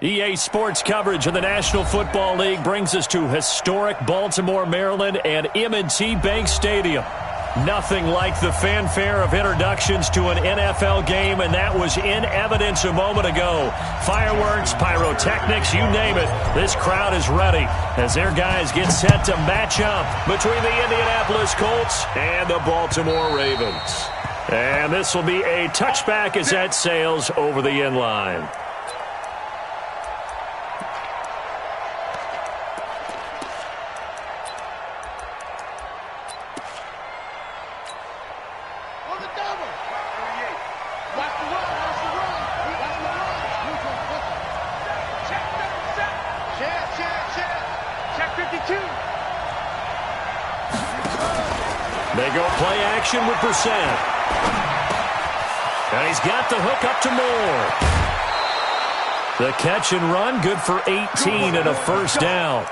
EA Sports coverage of the National Football League brings us to historic Baltimore, Maryland, and M&T Bank Stadium. Nothing like the fanfare of introductions to an NFL game, and that was in evidence a moment ago. Fireworks, pyrotechnics, you name it. This crowd is ready as their guys get set to match up between the Indianapolis Colts and the Baltimore Ravens. And this will be a touchback as that sails over the end line. They go play action with Brissett. And he's got the hook up to Moore. The catch and run, good for 18 and a first down.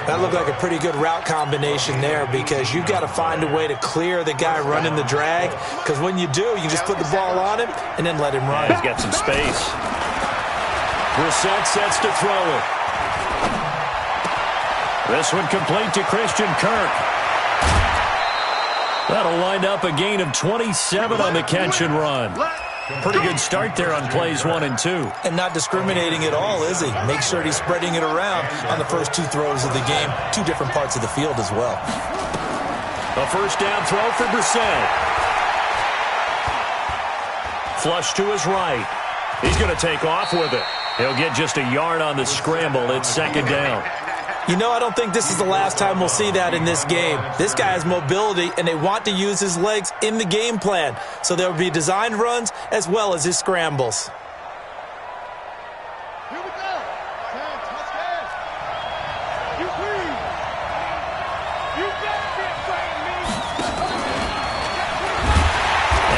That looked like a pretty good route combination there because you've got to find a way to clear the guy running the drag, because when you do, you just put the ball on him and then let him run. He's got some space. Brissett sets to throw it. This one complete to Christian Kirk. That'll wind up a gain of 27 on the catch and run. Pretty good start there on plays 1 and 2. And not discriminating at all, is he? Make sure he's spreading it around on the first 2 throws of the game. 2 different parts of the field as well. A first down throw for Brissett. Flush to his right. He's going to take off with it. He'll get just a yard on the scramble. It's second down. You know, I don't think this is the last time we'll see that in this game. This guy has mobility, and they want to use his legs in the game plan. So there will be designed runs as well as his scrambles. Here we go. Touchdown. You please. You got this,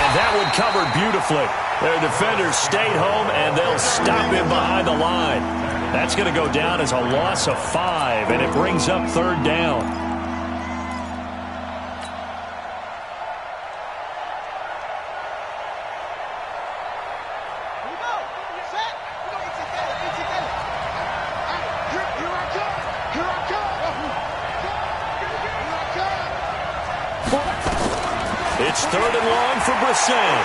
And that one covered beautifully. Their defenders stayed home, and they'll stop him behind the line. That's going to go down as a loss of 5, and it brings up third down. Here we go. Set. Here I come. Here I come. It's third and long for Brissett.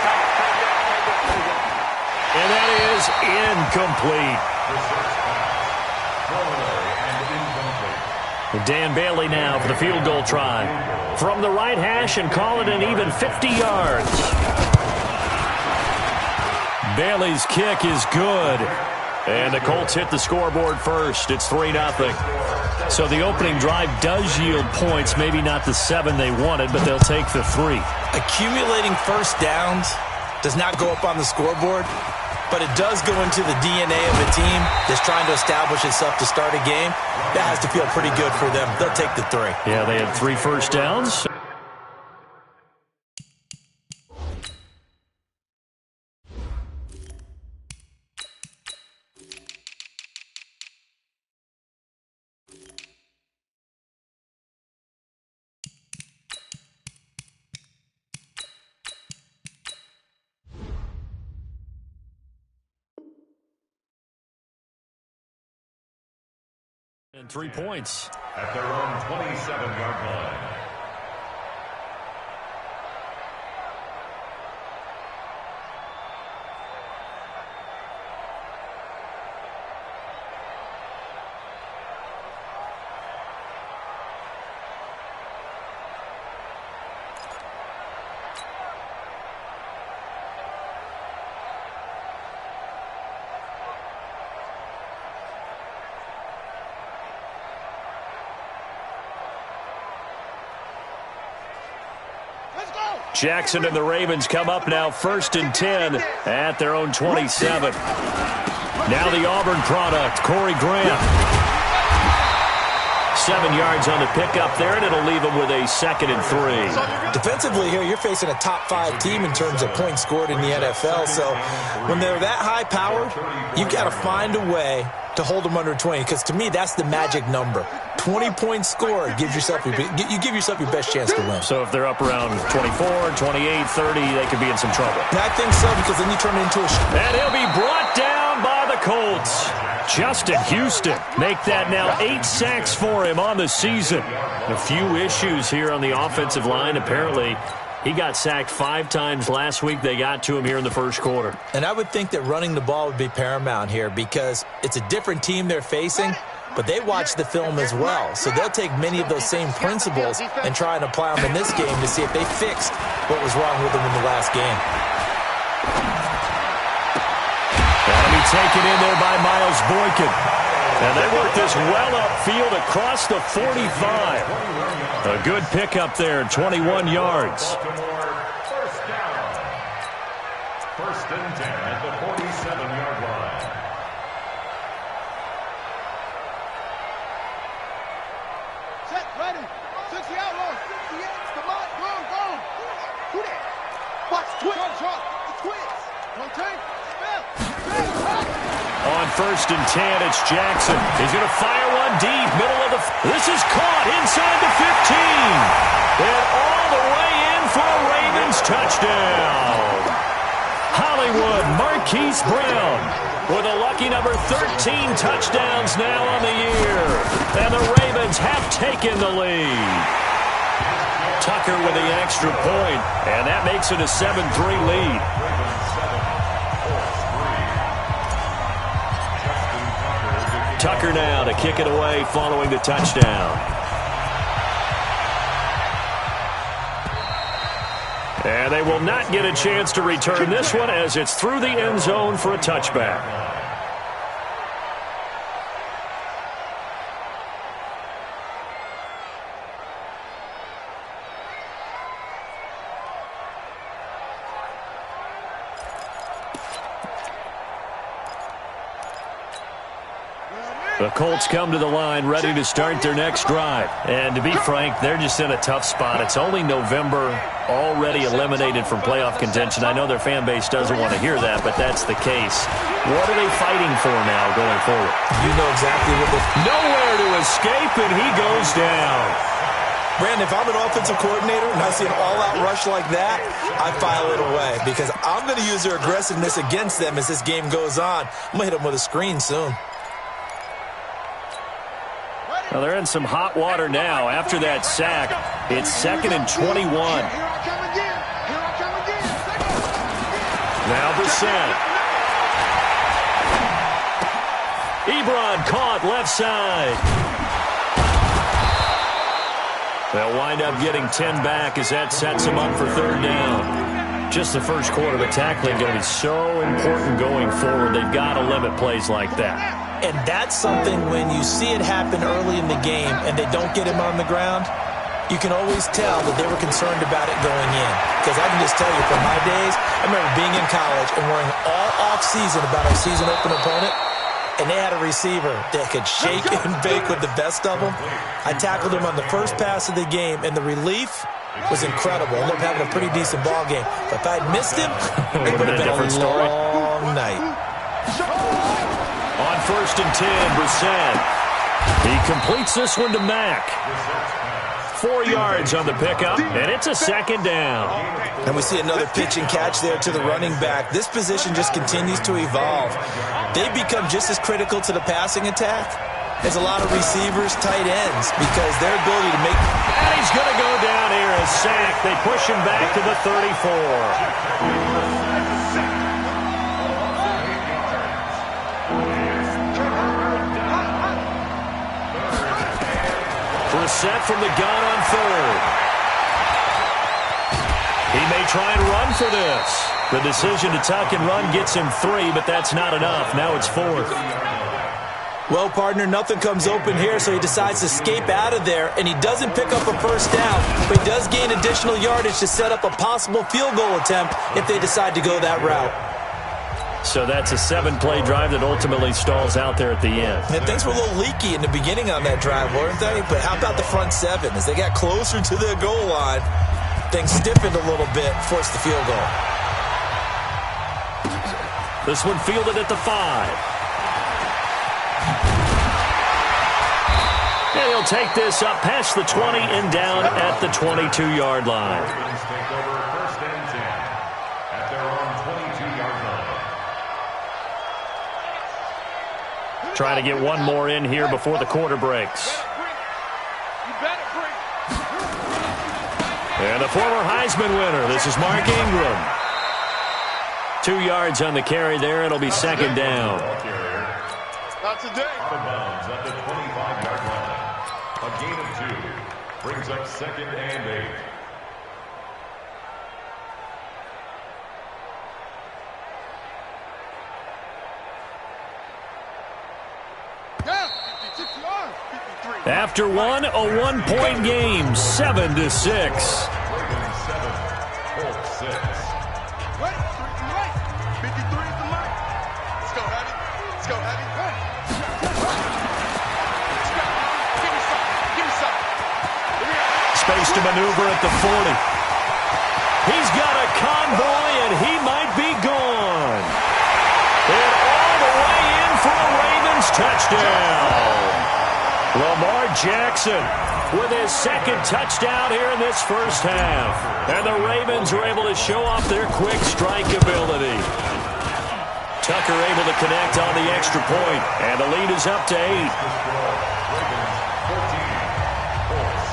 And that is incomplete. Dan Bailey now for the field goal try. From the right hash and call it an even 50 yards. Bailey's kick is good. And the Colts hit the scoreboard first. It's 3-0. So the opening drive does yield points. Maybe not the 7 they wanted, but they'll take the 3. Accumulating first downs does not go up on the scoreboard, but it does go into the DNA of a team that's trying to establish itself to start a game. That has to feel pretty good for them. They'll take the 3. Yeah, they had 3 first downs. And 3 points. At their own 27-yard line. Jackson and the Ravens come up now 1st and 10 at their own 27. Now the Auburn product, Corey Graham. 7 yards on the pickup there, and it'll leave them with a 2nd and 3. Defensively here, you're facing a top 5 team in terms of points scored in the NFL. So when they're that high powered, you've got to find a way to hold them under 20, because to me, that's the magic number. 20-point score gives yourself you give yourself your best chance to win. So if they're up around 24, 28, 30, they could be in some trouble. And I think so, because then you turn it into a... And he'll be brought down by the Colts. Justin Houston make that now 8 sacks for him on the season. A few issues here on the offensive line. Apparently, he got sacked 5 times last week. They got to him here in the first quarter. And I would think that running the ball would be paramount here, because it's a different team they're facing, but they watch the film as well. So they'll take many of those same principles and try and apply them in this game to see if they fixed what was wrong with them in the last game. That'll be taken in there by Miles Boykin. And they work this well upfield across the 45. A good pickup there, 21 yards. First down. First and 10 at the 47-yard line. Set, ready. 60 outlaws. 68. Come on, go. Do that. Watch, twist. Shot. The twist. Rotate. On first and 10, it's Jackson. He's going to fire one deep, middle of the... This is caught inside the 15. And all the way in for a Ravens touchdown. Hollywood Marquise Brown with a lucky number 13 touchdowns now on the year. And the Ravens have taken the lead. Tucker with the extra point, and that makes it a 7-3 lead. Tucker now to kick it away following the touchdown. And they will not get a chance to return this one, as it's through the end zone for a touchback. The Colts come to the line ready to start their next drive. And to be frank, they're just in a tough spot. It's only November, already eliminated from playoff contention. I know their fan base doesn't want to hear that, but that's the case. What are they fighting for now going forward? You know exactly what they're... Nowhere to escape, and he goes down. Brandon, if I'm an offensive coordinator and I see an all-out rush like that, I file it away, because I'm going to use their aggressiveness against them as this game goes on. I'm going to hit them with a screen soon. Well, they're in some hot water now. After that sack, it's 2nd and 21. Now Brissett. Ebron caught left side. They'll wind up getting 10 back as that sets them up for 3rd down. Just the first quarter, but tackling going to be so important going forward. They've got to limit plays like that. And that's something, when you see it happen early in the game and they don't get him on the ground, you can always tell that they were concerned about it going in. Because I can just tell you, from my days, I remember being in college and worrying all off-season about our season open opponent, and they had a receiver that could shake and bake with the best of them. I tackled him on the first pass of the game, and the relief was incredible. I ended up having a pretty decent ball game. But if I'd missed him, it would have been a long night. On first and 10, Brissett. He completes this one to Mack. 4 yards on the pickup, and it's a 2nd down. And we see another pitch and catch there to the running back. This position just continues to evolve. They become just as critical to the passing attack as a lot of receivers, tight ends, because their ability to make... And he's going to go down here, a sack. They push him back to the 34. Brissett from the gun on 3rd. He may try and run for this. The decision to tuck and run gets him 3, but that's not enough. Now it's 4th. Well, partner, nothing comes open here, so he decides to escape out of there, and he doesn't pick up a first down, but he does gain additional yardage to set up a possible field goal attempt if they decide to go that route. So that's a 7-play drive that ultimately stalls out there at the end. And things were a little leaky in the beginning on that drive, weren't they? But how about the front 7? As they got closer to the goal line, things stiffened a little bit, forced the field goal. This one fielded at the 5. And he'll take this up past the 20 and down at the 22-yard line. Ravens take over 1st and 10 at their own 22-yard line. Trying to get one more in here before the quarter breaks. And the former Heisman winner, this is Mark Ingram. 2 yards on the carry there. It'll be 2nd down. Not today. Out of bounds at the 25-yard line. A gain of 2 brings up 2nd and 8. After one, a 1-point game, 7-6. Ravens 7, Colts 6. Right, 53 is the mic. Let's go, Hattie. Let's go, Hattie. Give me some. Space to maneuver at the 40. He's got a convoy, and he might be gone. And all the way in for a Ravens touchdown. Lamar Jackson with his 2nd touchdown here in this first half. And the Ravens are able to show off their quick strike ability. Tucker able to connect on the extra point, and the lead is up to 8. Ravens 14, Colts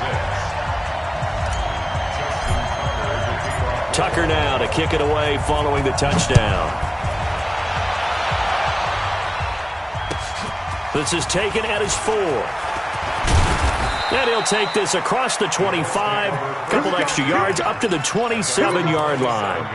6. Tucker now to kick it away following the touchdown. This is taken at his 4. And he'll take this across the 25, a couple extra yards up to the 27-yard line.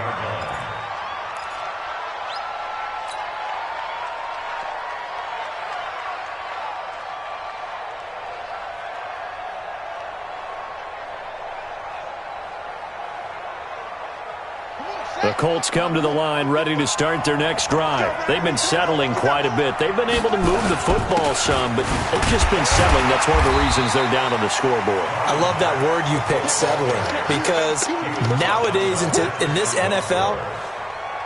The Colts come to the line ready to start their next drive. They've been settling quite a bit. They've been able to move the football some, but they've just been settling. That's one of the reasons they're down on the scoreboard. I love that word you picked, settling, because nowadays in this NFL,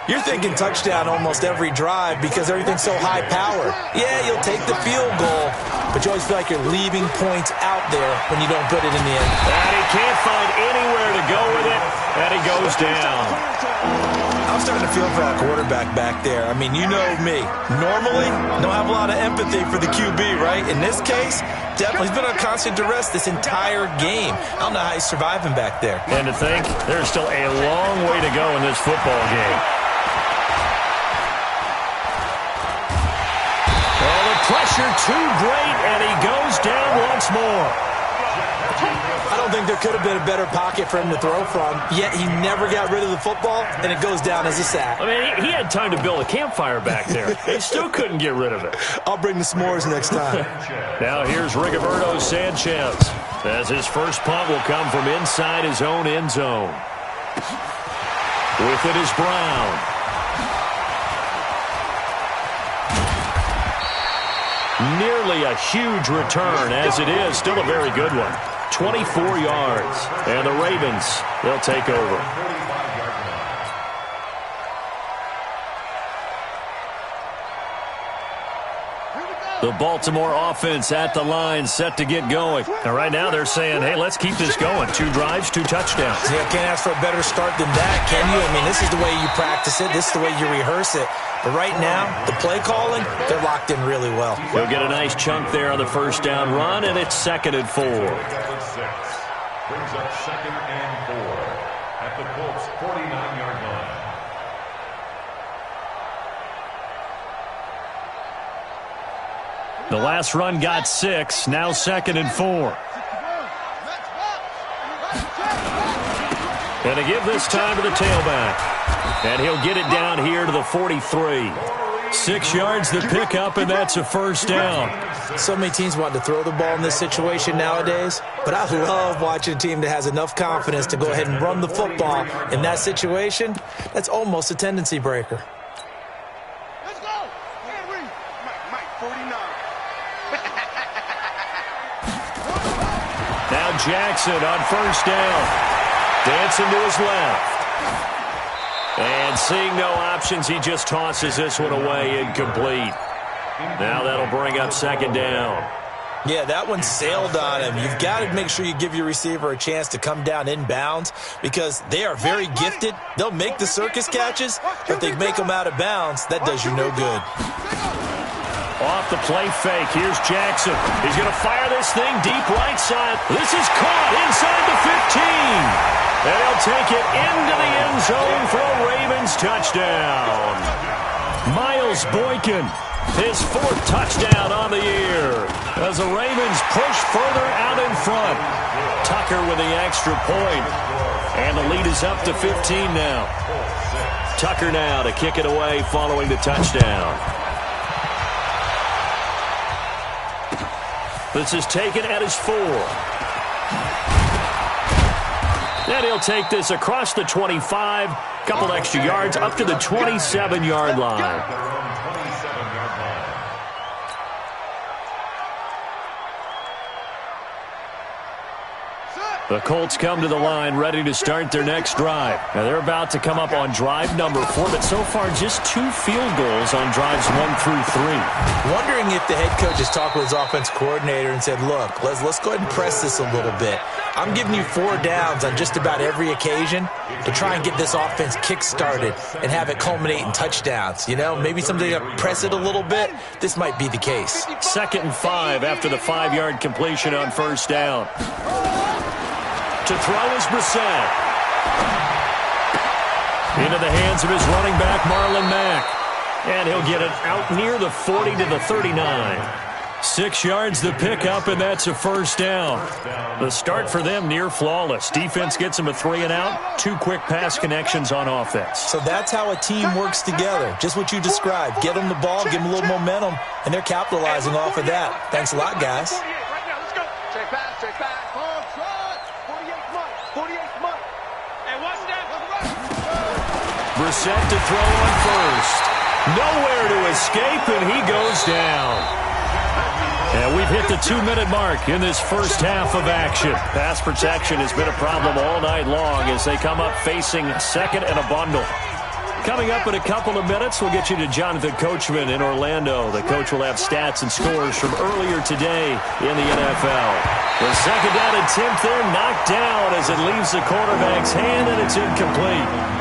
you're thinking touchdown almost every drive because everything's so high-powered. Yeah, you'll take the field goal, but you always feel like you're leaving points out there when you don't put it in the end. And he can't find anywhere to go with it, and he goes down. I'm starting to feel for our quarterback back there. I mean, you know me. Normally, don't have a lot of empathy for the QB, right? In this case, definitely, he's been on constant duress this entire game. I don't know how he's surviving back there. And to think, there's still a long way to go in this football game. Oh, the pressure too great, and he goes down once more. I don't think there could have been a better pocket for him to throw from, yet he never got rid of the football, and it goes down as a sack. I mean, he had time to build a campfire back there. He still couldn't get rid of it. I'll bring the s'mores next time. Now here's Rigoberto Sanchez, as his first punt will come from inside his own end zone. With it is Brown. Nearly a huge return, as it is. Still a very good one. 24 yards. And the Ravens, they'll take over. The Baltimore offense at the line, set to get going. And right now they're saying, hey, let's keep this going. 2 drives, 2 touchdowns. Yeah, can't ask for a better start than that, can you? I mean, this is the way you practice it. This is the way you rehearse it. But right now, the play calling, they're locked in really well. He'll get a nice chunk there on the first down run, and it's 2nd and 4. Brings up 2nd and 4 at the Colts 49-yard line. The last run got 6, now 2nd and 4. And to give this time to the tailback. And he'll get it down here to the 43. 6 yards to pick up, and that's a first down. So many teams want to throw the ball in this situation nowadays, but I love watching a team that has enough confidence to go ahead and run the football. In that situation, that's almost a tendency breaker. Let's go. Henry. Mike 49. Now Jackson on first down. Dancing to his left. And seeing no options, he just tosses this one away incomplete. Now that'll bring up 2nd down. Yeah, that one sailed on him. You've got to make sure you give your receiver a chance to come down inbounds because they are very gifted. They'll make the circus catches, but if they make them out of bounds, that does you no good. Off the play fake. Here's Jackson. He's going to fire this thing deep right side. This is caught inside the 15. And he'll take it into the end zone for a Ravens touchdown. Miles Boykin, his 4th touchdown on the year as the Ravens push further out in front. Tucker with the extra point. And the lead is up to 15 now. Tucker now to kick it away following the touchdown. This is taken at his 4. And he'll take this across the 25. Couple extra yards up to the 27-yard line. The Colts come to the line ready to start their next drive. Now they're about to come up on drive number 4, but so far just 2 field goals on drives 1 through 3. Wondering if the head coach has talked with his offense coordinator and said, look, let's go ahead and press this a little bit. I'm giving you 4 downs on just about every occasion to try and get this offense kick-started and have it culminate in touchdowns. You know, maybe someday to press it a little bit. This might be the case. 2nd and 5 after the 5-yard completion on 1st down. To throw is Brissett. Into the hands of his running back, Marlon Mack. And he'll get it out near the 40 to the 39. 6 yards the pickup, and that's a 1st down. The start for them near flawless. Defense gets them a 3 and out. 2 quick pass connections on offense. So that's how a team works together. Just what you described. Get them the ball, give them a little momentum, and they're capitalizing off of that. Thanks a lot, guys. Check back, check back. Brissett to throw on 1st. Nowhere to escape, and he goes down. And we've hit the 2-minute mark in this first half of action. Pass protection has been a problem all night long as they come up facing 2nd and a bundle. Coming up in a couple of minutes, we'll get you to Jonathan Coachman in Orlando. The coach will have stats and scores from earlier today in the NFL. The 2nd down and 10th there, knocked down as it leaves the quarterback's hand, and it's incomplete.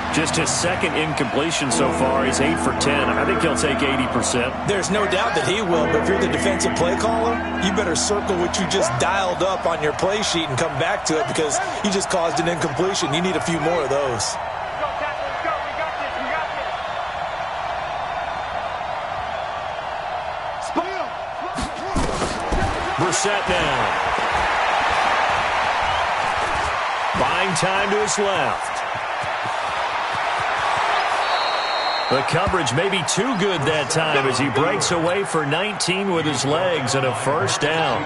Just his 2nd incompletion so far. He's 8 for 10. I think he'll take 80%. There's no doubt that he will, but if you're the defensive play caller, you better circle what you just dialed up on your play sheet and come back to it because you just caused an incompletion. You need a few more of those. Brissett now. Buying time to his left. The coverage may be too good that time as he breaks away for 19 with his legs and a 1st down.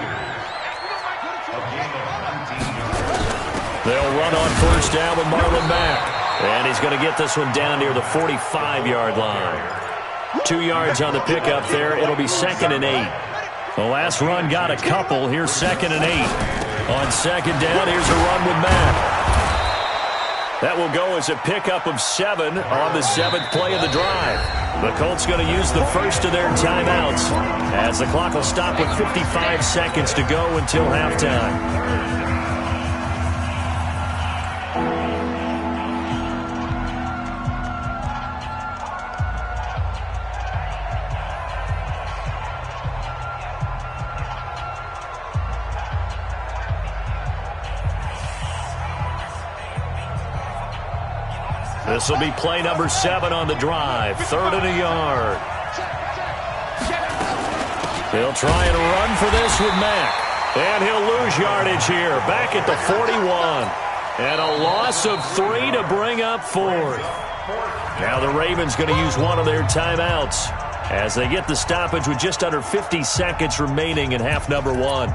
They'll run on 1st down with Marlon Mack. And he's going to get this one down near the 45-yard line. 2 yards on the pickup there. It'll be 2nd and 8. The last run got a couple. Here's 2nd and 8. On 2nd down, here's a run with Mack. That will go as a pickup of 7 on the 7th play of the drive. The Colts going to use the first of their timeouts as the clock will stop with 55 seconds to go until halftime. This will be play number 7 on the drive. 3rd and a yard. He'll try and run for this with Mack. And he'll lose yardage here. Back at the 41. And a loss of 3 to bring up 4th. Now the Ravens going to use one of their timeouts as they get the stoppage with just under 50 seconds remaining in half number 1.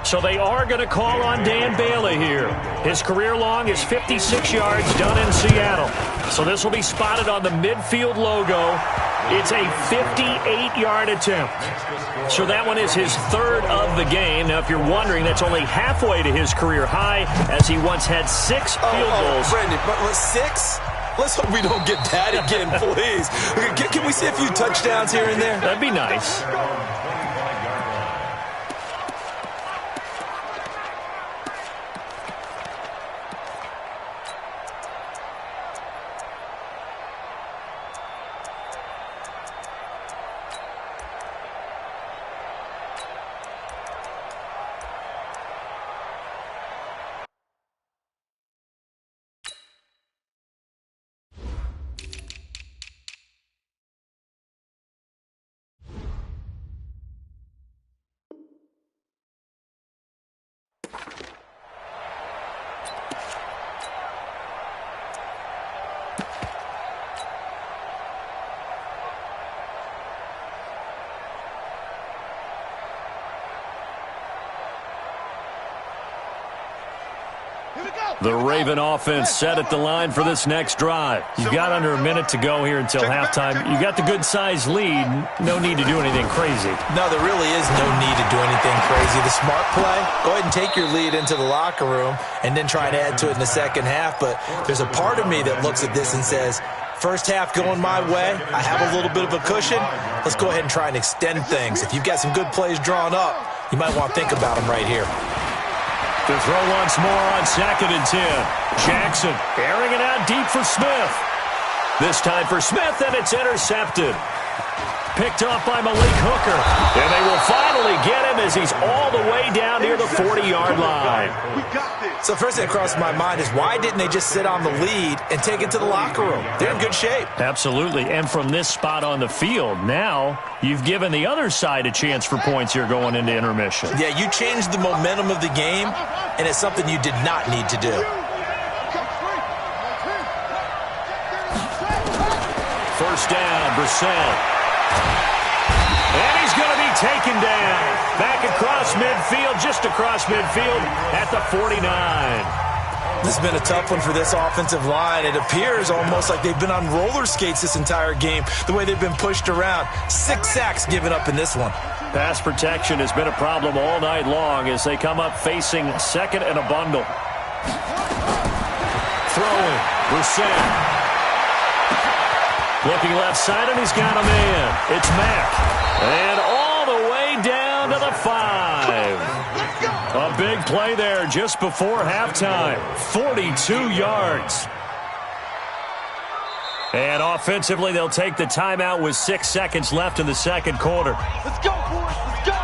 So they are going to call on Dan Bailey here. His career long is 56 yards done in Seattle. So this will be spotted on the midfield logo. It's a 58-yard attempt. So that one is his 3rd of the game. Now, if you're wondering, that's only halfway to his career high as he once had 6 field goals. Brendan, but was 6? Let's hope we don't get that again, please. Can we see a few touchdowns here and there? That'd be nice. The Raven offense set at the line for this next drive. You've got under a minute to go here until halftime. You got the good-sized lead. No need to do anything crazy. No, there really is no need to do anything crazy. The smart play, go ahead and take your lead into the locker room and then try to add to it in the second half. But there's a part of me that looks at this and says, first half going my way, I have a little bit of a cushion. Let's go ahead and try and extend things. If you've got some good plays drawn up, you might want to think about them right here. To throw once more on 2nd and 10. Jackson airing it out deep for Smith. This time for Smith, and it's intercepted. Picked off by Malik Hooker. And they will finally get him as he's all the way down near the 40-yard line. So first thing that crossed my mind is why didn't they just sit on the lead and take it to the locker room? They're in good shape. Absolutely. And from this spot on the field, now you've given the other side a chance for points here going into intermission. Yeah, you changed the momentum of the game, and it's something you did not need to do. First down, Brissett. And he's going to be taken down. Back across midfield, just across midfield at the 49. This has been a tough one for this offensive line. It appears almost like they've been on roller skates this entire game, the way they've been pushed around. 6 sacks given up in this one. Pass protection has been a problem all night long as they come up facing second and a bundle. Throwing, Brissett. Looking left side, and he's got a man. It's Mack. And all the way down to the 5. A big play there just before halftime. 42 yards. And offensively, they'll take the timeout with 6 seconds left in the second quarter. Let's go, boys. Let's go.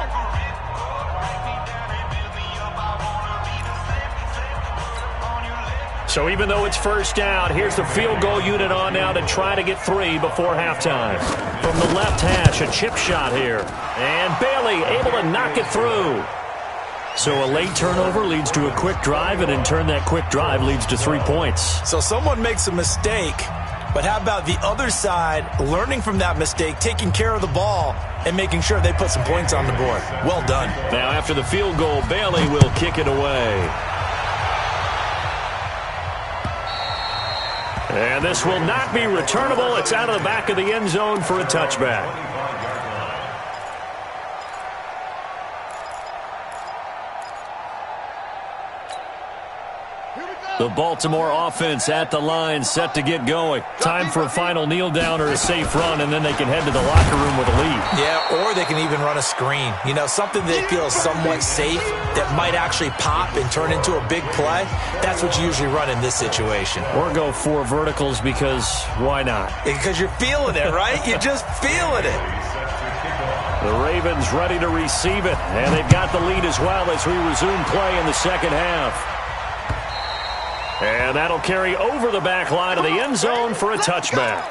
So even though it's first down, here's the field goal unit on now to try to get 3 before halftime. From the left hash, a chip shot here. And Bailey able to knock it through. So a late turnover leads to a quick drive, and in turn that quick drive leads to 3 points. So someone makes a mistake, but how about the other side learning from that mistake, taking care of the ball, and making sure they put some points on the board? Well done. Now after the field goal, Bailey will kick it away. And this will not be returnable. It's out of the back of the end zone for a touchback. The Baltimore offense at the line, set to get going. Time for a final kneel down or a safe run, and then they can head to the locker room with a lead. Yeah, or they can even run a screen. You know, something they feel somewhat safe that might actually pop and turn into a big play. That's what you usually run in this situation. Or go 4 verticals because why not? Because you're feeling it, right? You're just feeling it. The Ravens ready to receive it, and they've got the lead as well as we resume play in the second half. And that'll carry over the back line of the end zone for a touchback.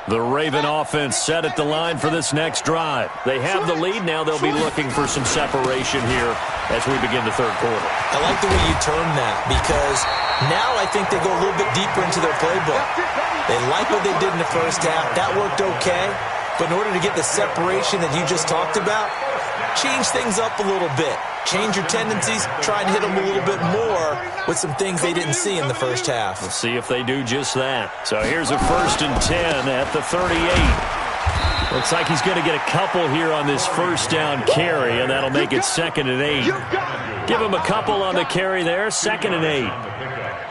The Raven offense set at the line for this next drive. They have the lead. Now they'll be looking for some separation here as we begin the third quarter. I like the way you term that because now I think they go a little bit deeper into their playbook. They like what they did in the first half. That worked okay. But in order to get the separation that you just talked about, change things up a little bit. Change your tendencies, try and hit them a little bit more with some things they didn't see in the first half. We'll see if they do just that. So here's a 1st and 10 at the 38. Looks like he's going to get a couple here on this first down carry, and that'll make it 2nd and 8. Give him a couple on the carry there, 2nd and 8.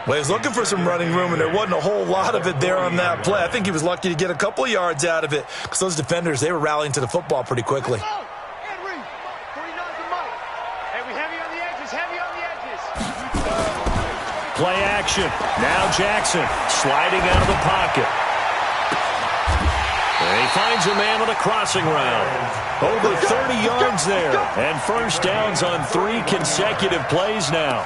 Well, he was looking for some running room, and there wasn't a whole lot of it there on that play. I think he was lucky to get a couple of yards out of it because those defenders, they were rallying to the football pretty quickly. Play action. Now Jackson sliding out of the pocket. And he finds a man on the crossing route. Over 30 yards there. And first downs on 3 consecutive plays now.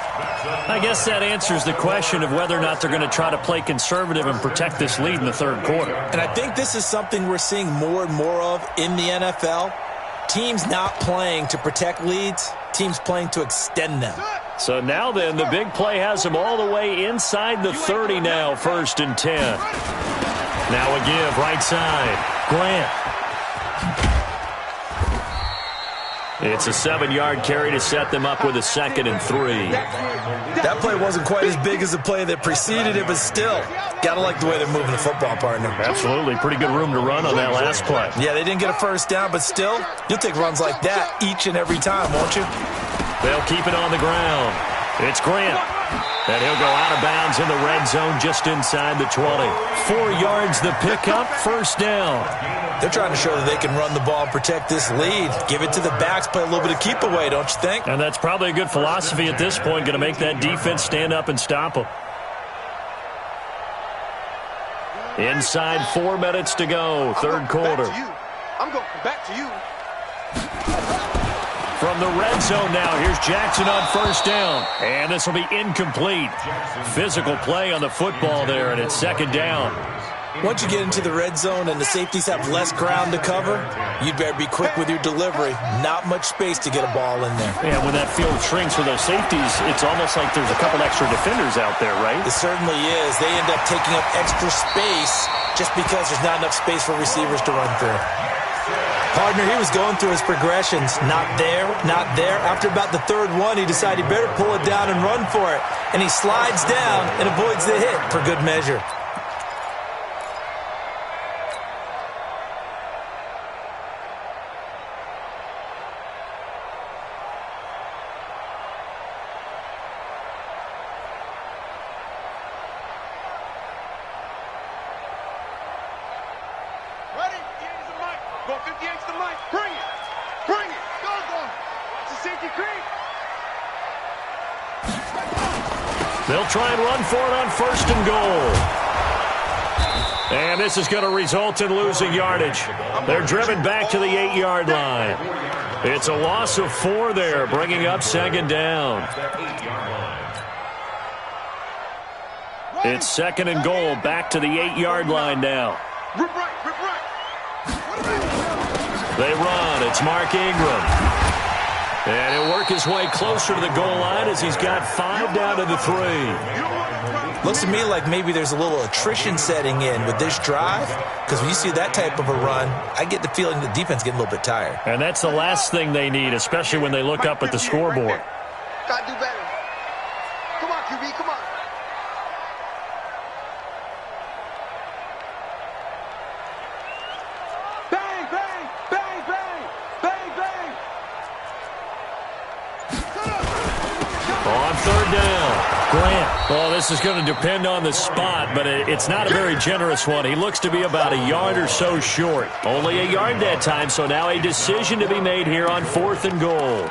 I guess that answers the question of whether or not they're going to try to play conservative and protect this lead in the third quarter. And I think this is something we're seeing more and more of in the NFL. Teams not playing to protect leads, teams playing to extend them. So now then, the big play has him all the way inside the 30 now, 1st and 10. Now a give, right side. Grant. It's a 7-yard carry to set them up with a 2nd and 3. That play wasn't quite as big as the play that preceded it, but still, gotta like the way they're moving the football, partner. Absolutely. Pretty good room to run on that last play. Yeah, they didn't get a first down, but still, you'll take runs like that each and every time, won't you? They'll keep it on the ground. It's Grant. And he'll go out of bounds in the red zone just inside the 20. 4 yards the pickup, first down. They're trying to show that they can run the ball and protect this lead. Give it to the backs, play a little bit of keep away, don't you think? And that's probably a good philosophy at this point, going to make that defense stand up and stop them. Inside 4 minutes to go, third quarter. I'm going back to you. From the red zone now, here's Jackson on first down. And this will be incomplete. Physical play on the football there, and it's 2nd down. Once you get into the red zone and the safeties have less ground to cover, you'd better be quick with your delivery. Not much space to get a ball in there. Yeah, when that field shrinks for those safeties, it's almost like there's a couple extra defenders out there, right? It certainly is. They end up taking up extra space just because there's not enough space for receivers to run through. Partner, he was going through his progressions. Not there, not there. After about the 3rd one, he decided he better pull it down and run for it. And he slides down and avoids the hit for good measure. They'll try and run for it on 1st and goal. And this is going to result in losing yardage. They're driven back to the 8-yard line. It's a loss of 4 there, bringing up 2nd down. It's 2nd and goal, back to the 8-yard line now. They run. It's Mark Ingram. And he'll work his way closer to the goal line as he's got 5 down to the 3. Looks to me like maybe there's a little attrition setting in with this drive, because when you see that type of a run, I get the feeling the defense getting a little bit tired. And that's the last thing they need, especially when they look up at the scoreboard. Got to do better. Come on, QB, come on. Bang, bang, bang, bang, bang, bang. On 3rd down, Grant. Well, this is going to depend on the spot, but it's not a very generous one. He looks to be about a yard or so short. Only a yard that time, so now a decision to be made here on 4th and goal.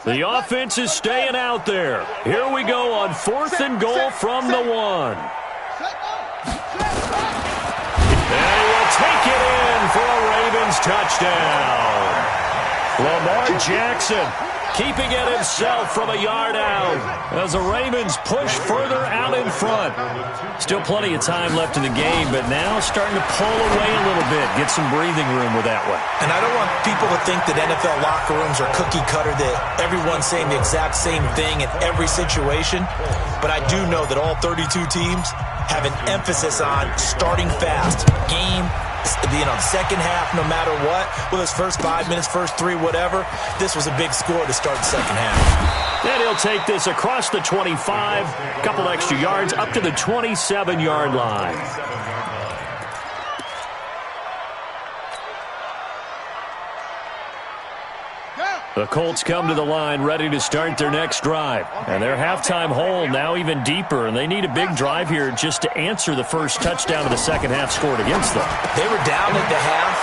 The offense is staying out there. Here we go on 4th and goal from the 1. And he will take it in for a Ravens touchdown. Lamar Jackson keeping it himself from a yard out as the Ravens push further out in front. Still plenty of time left in the game, but now starting to pull away a little bit, get some breathing room with that one. And I don't want people to think that NFL locker rooms are cookie cutter, that everyone's saying the exact same thing in every situation. But I do know that all 32 teams have an emphasis on starting fast, game second half, no matter what, with his first 5 minutes, first 3, whatever, this was a big score to start the second half. And he'll take this across the 25, a couple extra yards, up to the 27-yard line. The Colts come to the line ready to start their next drive. And their halftime hole now even deeper, and they need a big drive here just to answer the first touchdown of the second half scored against them. They were down at the half.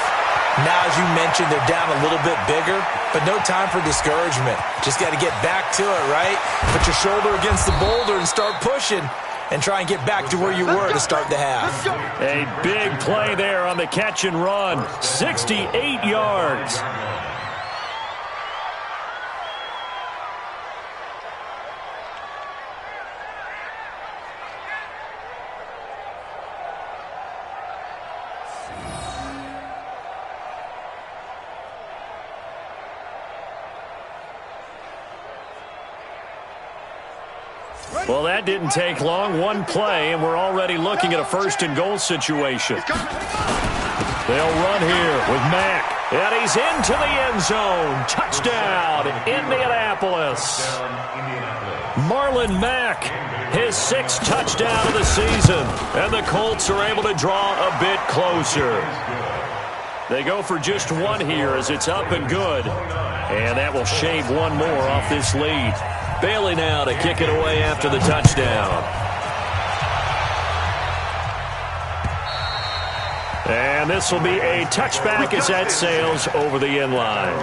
Now, as you mentioned, they're down a little bit bigger, but no time for discouragement. Just got to get back to it, right? Put your shoulder against the boulder and start pushing and try and get back to where you were to start the half. A big play there on the catch and run. 68 yards. Well, that didn't take long. One play, and we're already looking at a first-and-goal situation. They'll run here with Mack, and he's into the end zone. Touchdown, Indianapolis. Marlon Mack, his 6th touchdown of the season, and the Colts are able to draw a bit closer. They go for just one here as it's up and good, and that will shave one more off this lead. Bailey now to kick it away after the touchdown. And this will be a touchback as that sails over the end line.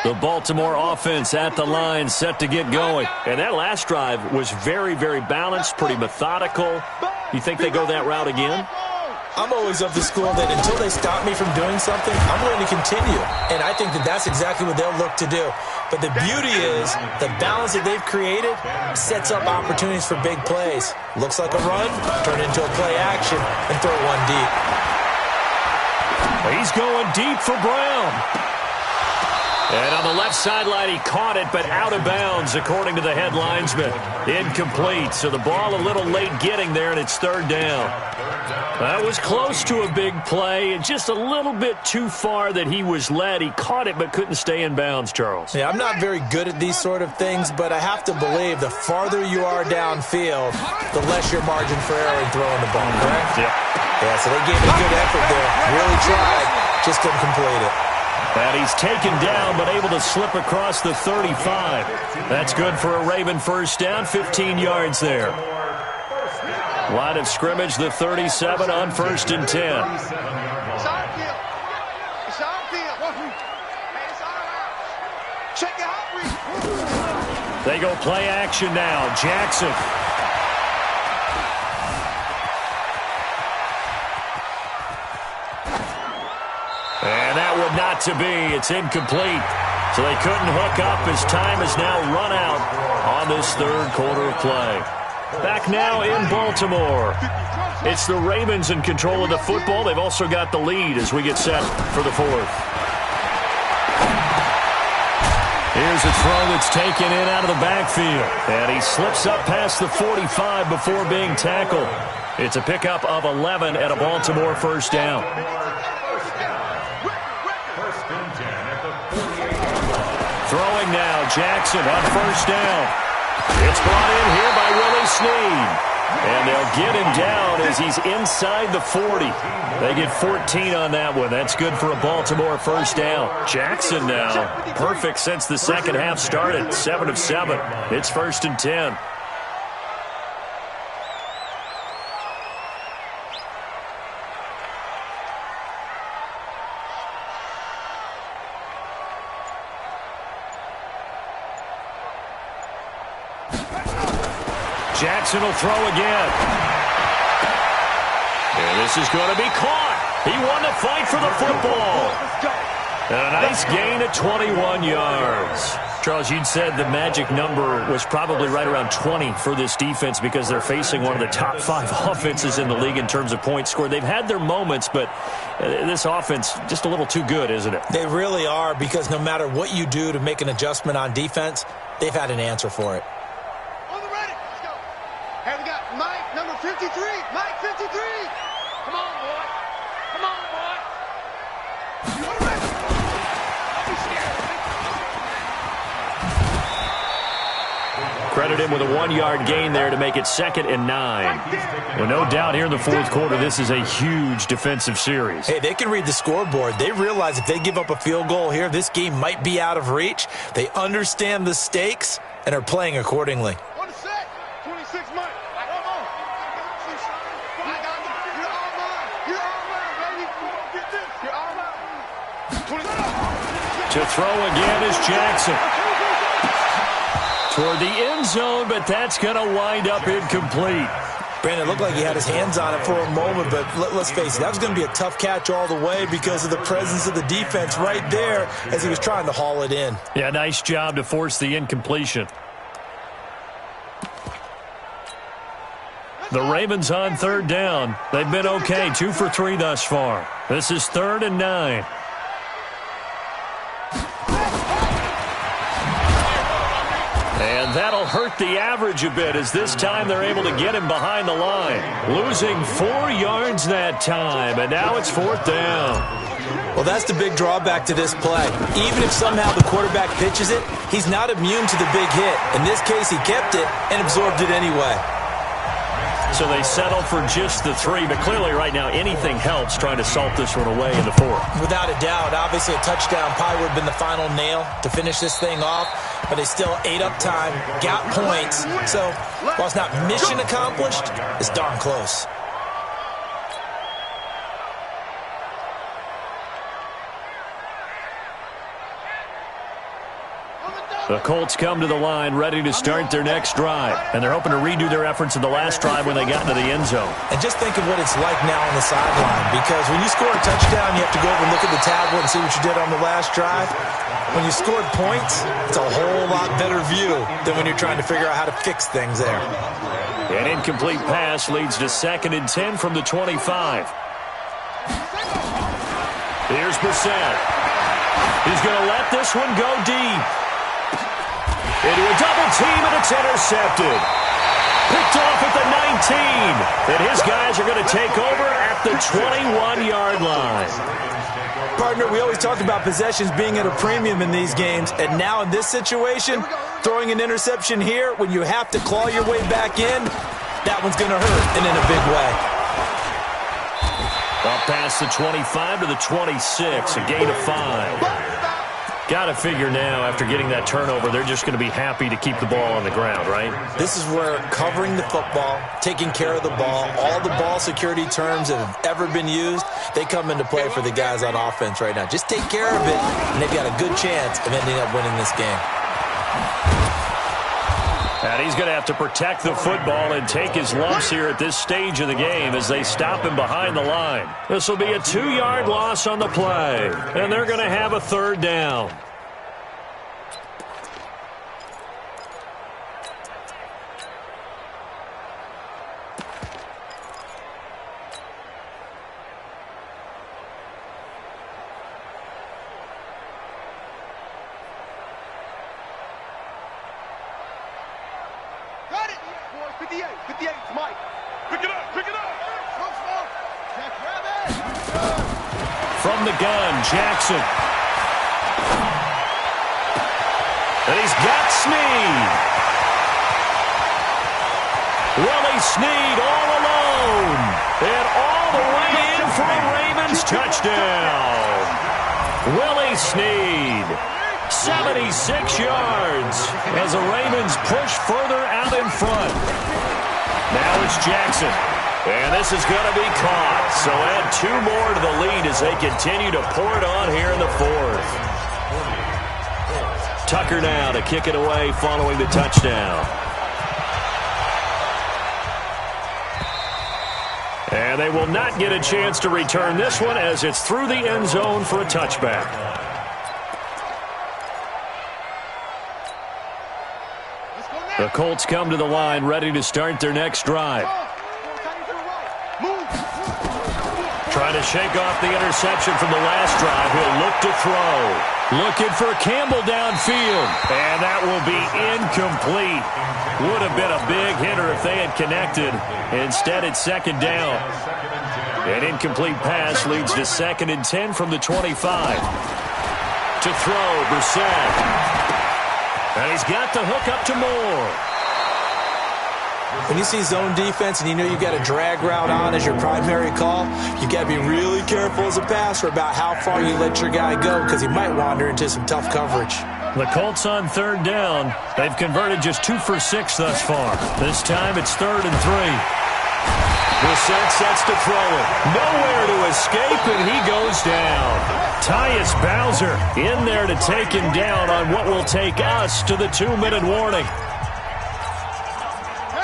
The Baltimore offense at the line, set to get going. And that last drive was very, very balanced, pretty methodical. You think they go that route again? I'm always of the school that until they stop me from doing something, I'm going to continue. And I think that that's exactly what they'll look to do. But the beauty is the balance that they've created sets up opportunities for big plays. Looks like a run, turn into a play action, and throw one deep. He's going deep for Brown. And on the left sideline, he caught it, but out of bounds, according to the head linesman. Incomplete, so the ball a little late getting there, and it's third down. That was close to a big play, and just a little bit too far that he was led. He caught it, but couldn't stay in bounds, Charles. Yeah, I'm not very good at these sort of things, but I have to believe the farther you are downfield, the less your margin for error in throwing the ball, correct? Yeah, so they gave it a good effort there. Really tried, just couldn't complete it. And he's taken down, but able to slip across the 35. That's good for a Raven first down, 15 yards there. Line of scrimmage, the 37 on 1st and 10. They go play action now. Jackson. And that would not to be. It's incomplete. So they couldn't hook up as time has now run out on this third quarter of play. Back now in Baltimore. It's the Ravens in control of the football. They've also got the lead as we get set for the fourth. Here's a throw that's taken in out of the backfield. And he slips up past the 45 before being tackled. It's a pickup of 11 at a Baltimore first down. Throwing now, Jackson on first down. It's brought in here by Willie Snead. And they'll get him down as he's inside the 40. They get 14 on that one. That's good for a Baltimore first down. Jackson now, perfect since the second half started. 7 of 7. It's 1st and 10. Jackson will throw again. And this is going to be caught. He won the fight for the football. And a nice gain of 21 yards. Charles, you'd said the magic number was probably right around 20 for this defense because they're facing one of the top 5 offenses in the league in terms of points scored. They've had their moments, but this offense just a little too good, isn't it? They really are, because no matter what you do to make an adjustment on defense, they've had an answer for it. On the ready. Let's go. Hey, we got Mike, number 53. Mike, 53. Come on, boy. Come on, boy. On the ready. Don't be scared. Credit him with a 1-yard gain there to make it 2nd and 9. Well, no doubt here in the fourth quarter, this is a huge defensive series. Hey, they can read the scoreboard. They realize if they give up a field goal here, this game might be out of reach. They understand the stakes and are playing accordingly. On the set. 26 Mike. Come on. I got you. You're all mine. You're all mine, baby. Get this. You're all mine. 26. To throw again is Jackson. Toward the end zone, but that's going to wind up incomplete. Brandon, it looked like he had his hands on it for a moment, but let's face it, that was going to be a tough catch all the way because of the presence of the defense right there as he was trying to haul it in. Yeah, nice job to force the incompletion. The Ravens on 3rd down. They've been okay, 2 for 3 thus far. This is 3rd and 9. And that'll hurt the average a bit as this time they're able to get him behind the line. Losing 4 yards that time, and now it's 4th down. Well, that's the big drawback to this play. Even if somehow the quarterback pitches it, he's not immune to the big hit. In this case, he kept it and absorbed it anyway. So they settle for just the 3, but clearly right now anything helps trying to salt this one away in the 4th. Without a doubt, obviously a touchdown probably would have been the final nail to finish this thing off, but they still ate up time, got points. So while it's not mission accomplished, it's darn close. The Colts come to the line ready to start their next drive, and they're hoping to redo their efforts in the last drive when they got into the end zone. And just think of what it's like now on the sideline, because when you score a touchdown, you have to go over and look at the tablet and see what you did on the last drive. When you scored points, it's a whole lot better view than when you're trying to figure out how to fix things there. An incomplete pass leads to 2nd and 10 from the 25. Here's Brissett. He's going to let this one go deep. Into a double team, and it's intercepted. Picked off at the 19. And his guys are going to take over at the 21-yard line. Partner, we always talk about possessions being at a premium in these games, and now in this situation, throwing an interception here when you have to claw your way back in, that one's going to hurt, and in a big way. Up past the 25 to the 26, a gain of 5. Got to figure now, after getting that turnover, they're just going to be happy to keep the ball on the ground, right? This is where covering the football, taking care of the ball, all the ball security terms that have ever been used, they come into play for the guys on offense right now. Just take care of it, and they've got a good chance of ending up winning this game. And he's going to have to protect the football and take his lumps here at this stage of the game as they stop him behind the line. This will be a 2-yard loss on the play, and they're going to have a 3rd down. Got it. 58. 58. Mike. Pick it up. Pick it up. Slow, slow. Jack, grab it. From the gun, Jackson. And he's got Snead. Willie Snead all alone. And all the way in for a Ravens touchdown. Willie Snead. 76 yards as the Ravens push further out in front. Now it's Jackson. And this is going to be caught. So add 2 more to the lead as they continue to pour it on here in the 4th. Tucker now to kick it away following the touchdown. And they will not get a chance to return this one as it's through the end zone for a touchback. The Colts come to the line ready to start their next drive. Trying to shake off the interception from the last drive. He'll look to throw. Looking for Campbell downfield. And that will be incomplete. Would have been a big hitter if they had connected. Instead, it's second down. An incomplete pass leads to 2nd and 10 from the 25. To throw, Brissett. And he's got the hook up to Moore. When you see zone defense and you know you got a drag route on as your primary call, you got to be really careful as a passer about how far you let your guy go because he might wander into some tough coverage. The Colts on 3rd down. They've converted just 2 for 6 thus far. This time it's 3rd and 3. Brissett sets to throw it. Nowhere to escape, and he goes down. Tyus Bowser in there to take him down on what will take us to the 2-minute warning.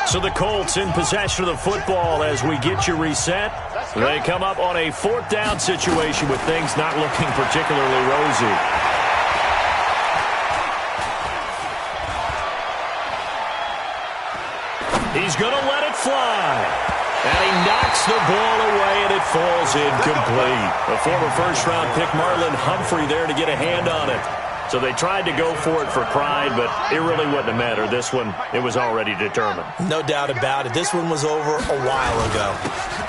So the Colts in possession of the football as we get you reset. They come up on a 4th down situation with things not looking particularly rosy. He's going to let it fly. And he knocks the ball away, and it falls incomplete. A former first-round pick, Marlon Humphrey, there to get a hand on it. So they tried to go for it for pride, but it really wouldn't have mattered. This one, it was already determined. No doubt about it. This one was over a while ago.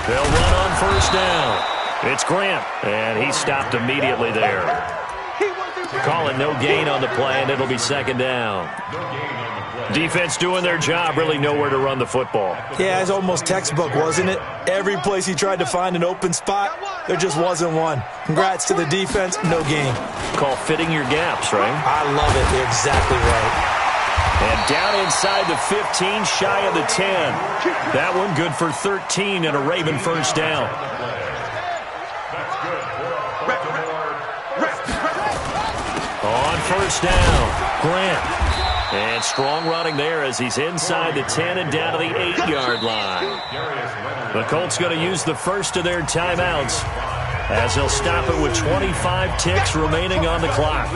They'll run on 1st down. It's Grant, and he stopped immediately there. Calling no gain on the play, and it'll be 2nd down. Defense doing their job, really nowhere to run the football. Yeah, it's almost textbook, wasn't it? Every place he tried to find an open spot, there just wasn't one. Congrats to the defense, no gain. Call fitting your gaps, right? I love it. You're exactly right. And down inside the 15, shy of the 10. That one good for 13 and a Raven 1st down. On 1st down, Grant. And strong running there as he's inside the 10 and down to the 8-yard line. The Colts going to use the first of their timeouts as they'll stop it with 25 ticks remaining on the clock.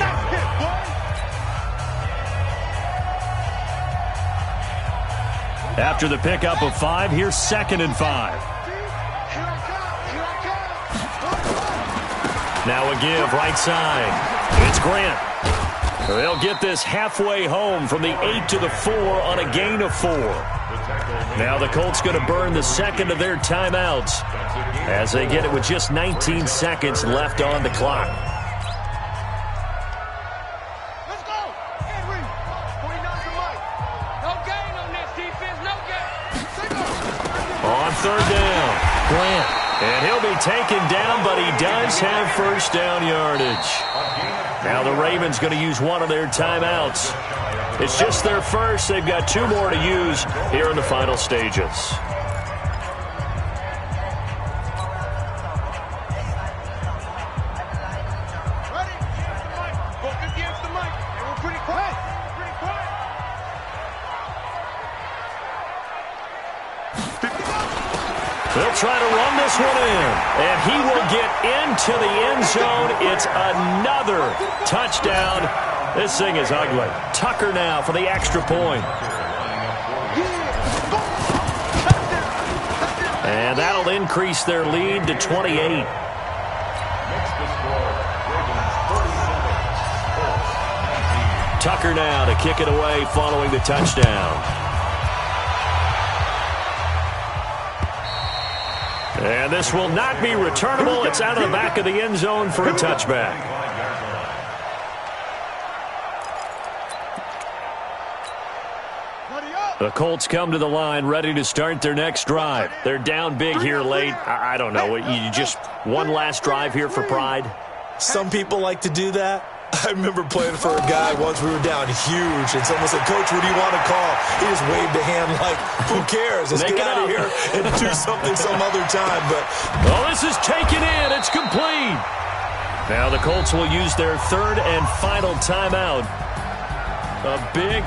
After the pickup of 5, here's 2nd and 5. Now a give right side. It's Grant. They'll get this halfway home from the 8 to the 4 on a gain of 4. Now the Colts going to burn the 2nd of their timeouts as they get it with just 19 seconds left on the clock. Let's go. Henry. 49's the mic. No gain on this defense. No gain. On 3rd down, Grant. And he'll be taken down, but he does have 1st down yardage. Now the Ravens going to use one of their timeouts. It's just their first. They've got 2 more to use here in the final stages. Ready? Both against the mic. And we're pretty quiet. Pretty quiet. They'll try to run this one in, and he will get into the end zone. It's another touchdown. This thing is ugly. Tucker now for the extra point. And that'll increase their lead to 28. Tucker now to kick it away following the touchdown. And this will not be returnable. It's out of the back of the end zone for a touchback. The Colts come to the line ready to start their next drive. They're down big here late. I don't know. You just one last drive here for pride? Some people like to do that. I remember playing for a guy once we were down huge, and someone said, "Coach, what do you want to call?" He just waved a hand like, who cares? Let's get out of here and do something some other time. But well, this is taken in. It's complete. Now the Colts will use their 3rd and final timeout. A big